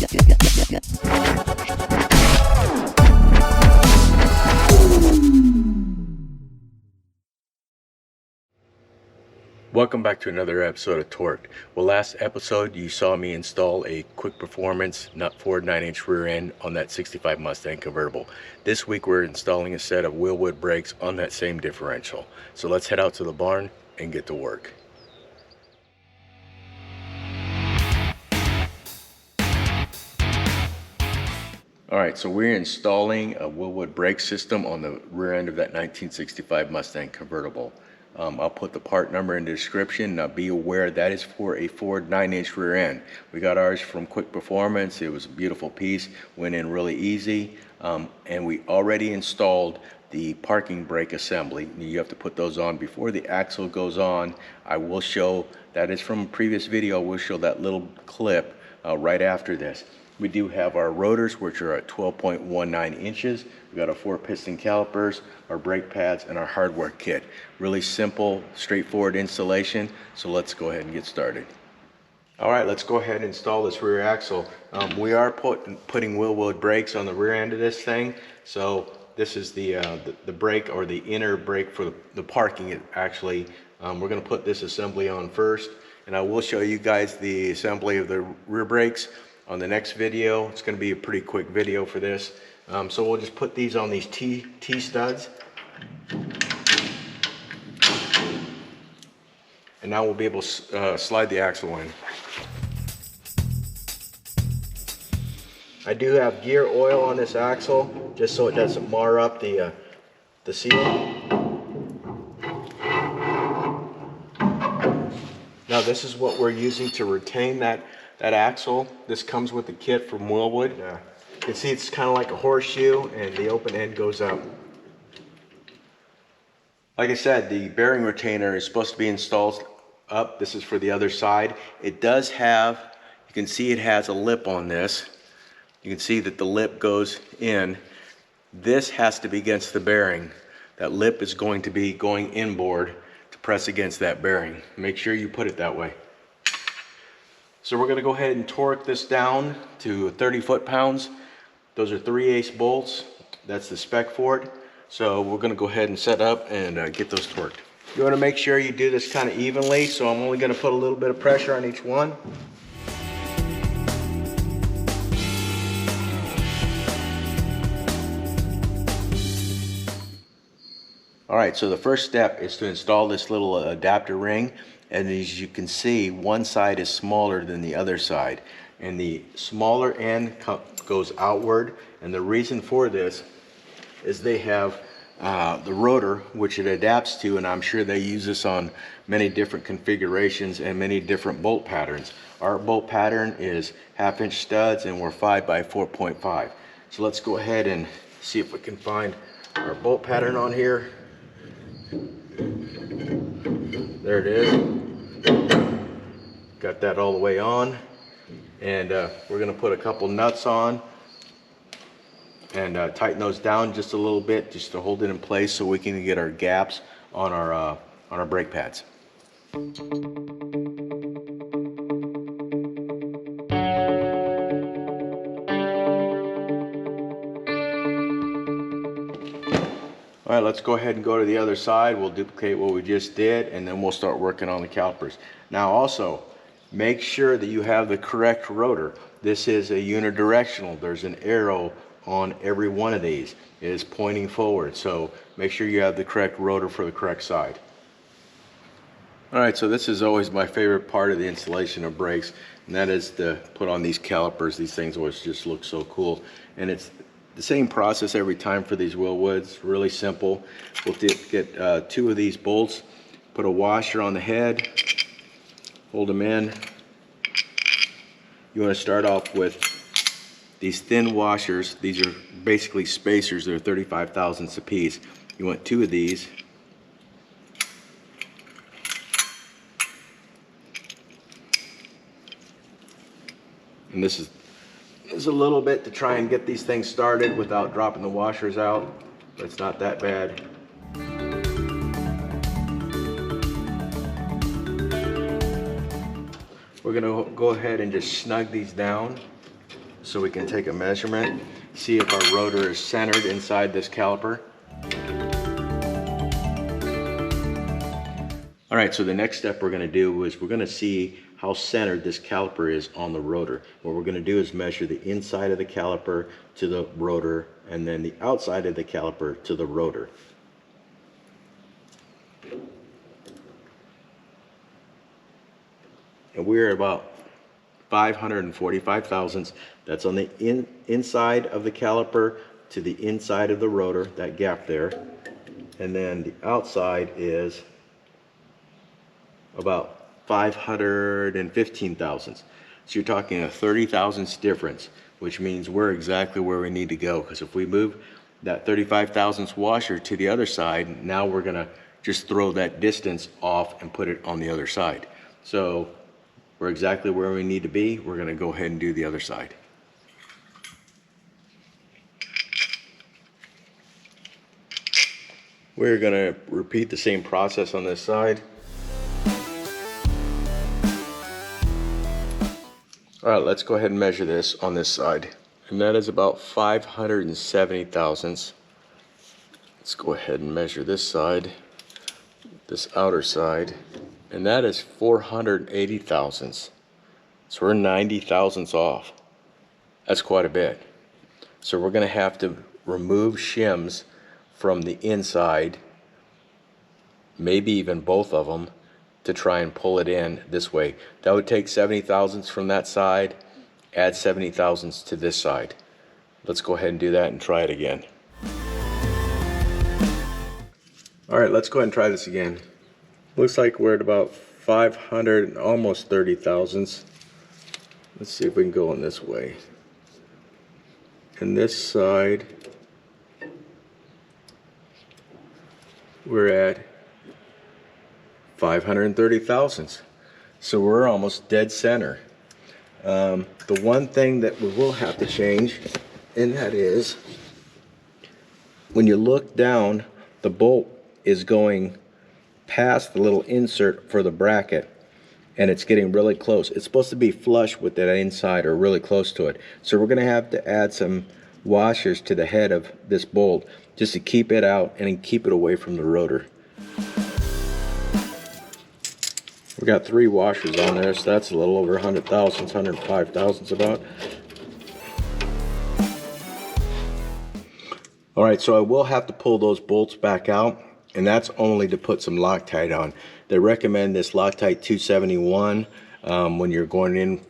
Welcome back to another episode of Torqued. Well, last episode you saw me install a quick performance nut Ford 9-inch rear end on that 65 Mustang Convertible. This week we're installing a set of Wilwood brakes on that same differential. So let's head out to the barn and get to work. Alright, so we're installing a Wilwood brake system on the rear end of that 1965 Mustang Convertible. I'll put the part number in the description. Now be aware that is for a Ford 9-inch rear end. We got ours from Quick Performance. It was a beautiful piece, went in really easy, and we already installed the parking brake assembly. You have to put those on before the axle goes on. I will show, that is from a previous video, we'll show that little clip right after this. We do have our rotors, which are at 12.19 inches. We've got our 4-piston calipers, our brake pads, and our hardware kit. Really simple, straightforward installation. So let's go ahead and get started. All right, let's go ahead and install this rear axle. We are putting Wilwood brakes on the rear end of this thing. So this is the brake, or the inner brake for the parking. Actually, we're going to put this assembly on first, and I will show you guys the assembly of the rear brakes on the next video. It's going to be a pretty quick video for this. So we'll just put these on these T studs. And now we'll be able to slide the axle in. I do have gear oil on this axle just so it doesn't mar up the seal. Now this is what we're using to retain that axle. This comes with the kit from Wilwood. You can see it's kind of like a horseshoe, and the open end goes up. Like I said, the bearing retainer is supposed to be installed up. This is for the other side. It does have, you can see it has a lip on this. You can see that the lip goes in. This has to be against the bearing. That lip is going to be going inboard to press against that bearing. Make sure you put it that way. So we're going to go ahead and torque this down to 30 foot-pounds. Those are 3/8 bolts. That's the spec for it. So we're going to go ahead and set up and get those torqued. You want to make sure you do this kind of evenly, so I'm only going to put a little bit of pressure on each one. Alright, so the first step is to install this little adapter ring, and as you can see, one side is smaller than the other side, and the smaller end goes outward, and the reason for this is they have the rotor, which it adapts to, and I'm sure they use this on many different configurations and many different bolt patterns. Our bolt pattern is 1/2-inch studs, and we're 5 by 4.5. So let's go ahead and see if we can find our bolt pattern on here. There it is. Got that all the way on, and we're going to put a couple nuts on and tighten those down just a little bit, just to hold it in place so we can get our gaps on our brake pads. All right, let's go ahead and go to the other side. We'll duplicate what we just did, and then we'll start working on the calipers. Now also, make sure that you have the correct rotor. This is a unidirectional. There's an arrow on every one of these. It is pointing forward, so make sure you have the correct rotor for the correct side. All right, so this is always my favorite part of the installation of brakes, and that is to put on these calipers. These things always just look so cool, and it's the same process every time for these Wilwoods. Really simple. We'll get 2 of these bolts, put a washer on the head, hold them in. You want to start off with these thin washers. These are basically spacers. They're 35 thousandths a piece. You want 2 of these. And this is a little bit to try and get these things started without dropping the washers out, but it's not that bad. We're going to go ahead and just snug these down. so we can take a measurement, see if our rotor is centered inside this caliper. All right, so the next step we're going to do is we're going to see how centered this caliper is on the rotor. What we're going to do is measure the inside of the caliper to the rotor and then the outside of the caliper to the rotor. And we're at about 545 thousandths. That's on the inside of the caliper to the inside of the rotor, that gap there. And then the outside is about 515 thousandths. So you're talking a 30 thousandths difference, which means we're exactly where we need to go. Because if we move that 35 thousandths washer to the other side, now we're gonna just throw that distance off and put it on the other side. So we're exactly where we need to be. We're gonna go ahead and do the other side. We're gonna repeat the same process on this side. All right, let's go ahead and measure this on this side. And that is about 570 thousandths. Let's go ahead and measure this side, this outer side, and that is 480 thousandths. So we're 90 thousandths off. That's quite a bit. So we're gonna have to remove shims from the inside, maybe even both of them, to try and pull it in this way. That would take 70 thousandths from that side, add 70 thousandths to this side. Let's go ahead and do that and try it again. All right, let's go ahead and try this again. Looks like we're at about 500, almost 30 thousandths. Let's see if we can go in this way. And this side, we're at 530 thousandths. So we're almost dead center. The one thing that we will have to change, and that is, when you look down, the bolt is going past the little insert for the bracket, and it's getting really close. It's supposed to be flush with that inside or really close to it. So we're gonna have to add some washers to the head of this bolt just to keep it out and keep it away from the rotor. We got 3 washers on there, so that's a little over 100 thousandths, 105 thousandths about. All right, so I will have to pull those bolts back out, and that's only to put some Loctite on. They recommend this Loctite 271 when you're going in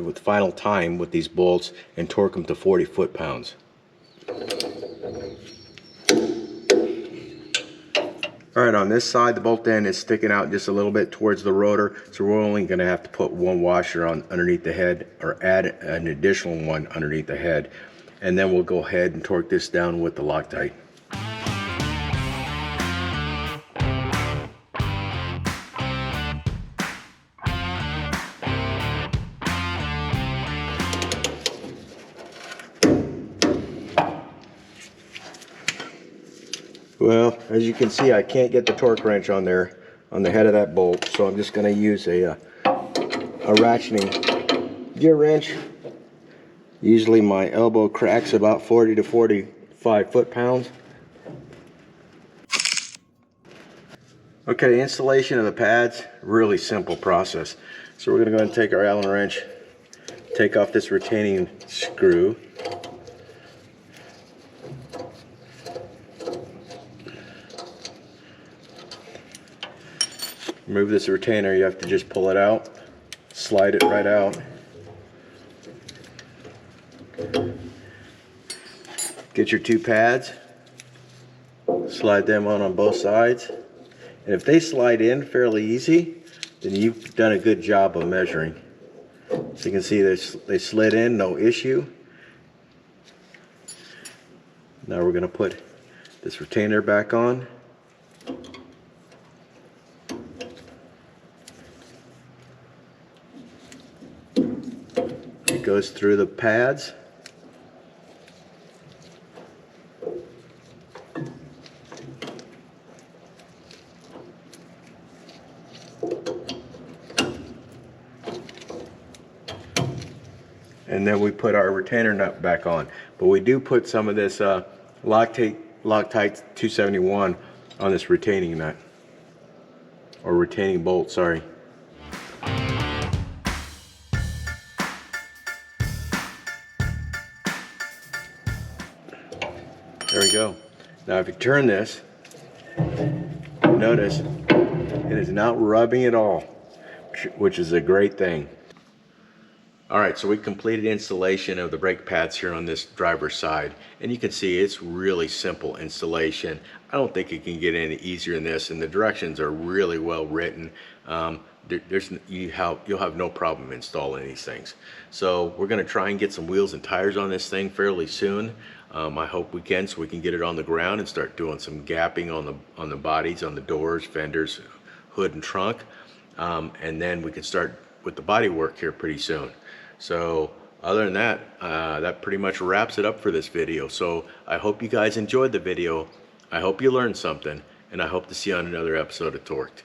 with final time with these bolts and torque them to 40 foot-pounds. All right, on this side, the bolt end is sticking out just a little bit towards the rotor, so we're only going to have to put 1 washer on underneath the head, or add an additional one underneath the head, and then we'll go ahead and torque this down with the Loctite. Well, as you can see, I can't get the torque wrench on there on the head of that bolt, so I'm just going to use a ratcheting gear wrench. Usually my elbow cracks about 40 to 45 foot-pounds. Okay, installation of the pads, really simple process. So we're going to go ahead and take our Allen wrench, take off this retaining screw. Remove this retainer, you have to just pull it out, slide it right out. Get your 2 pads, slide them on both sides. And if they slide in fairly easy, then you've done a good job of measuring. So you can see they slid in, no issue. Now we're going to put this retainer back on. It goes through the pads. and then we put our retainer nut back on. But we do put some of this Loctite 271 on this retaining nut, or retaining bolt, sorry. There we go. Now if you turn this, notice it is not rubbing at all, which is a great thing. Alright, so we completed installation of the brake pads here on this driver's side, and you can see it's really simple installation. I don't think it can get any easier than this, and the directions are really well written. You'll have no problem installing these things. So we're going to try and get some wheels and tires on this thing fairly soon. I hope we can, so we can get it on the ground and start doing some gapping on the bodies, on the doors, fenders, hood and trunk, and then we can start with the body work here pretty soon. So other than that, that pretty much wraps it up for this video. So I hope you guys enjoyed the video. I hope you learned something, and I hope to see you on another episode of Torqued.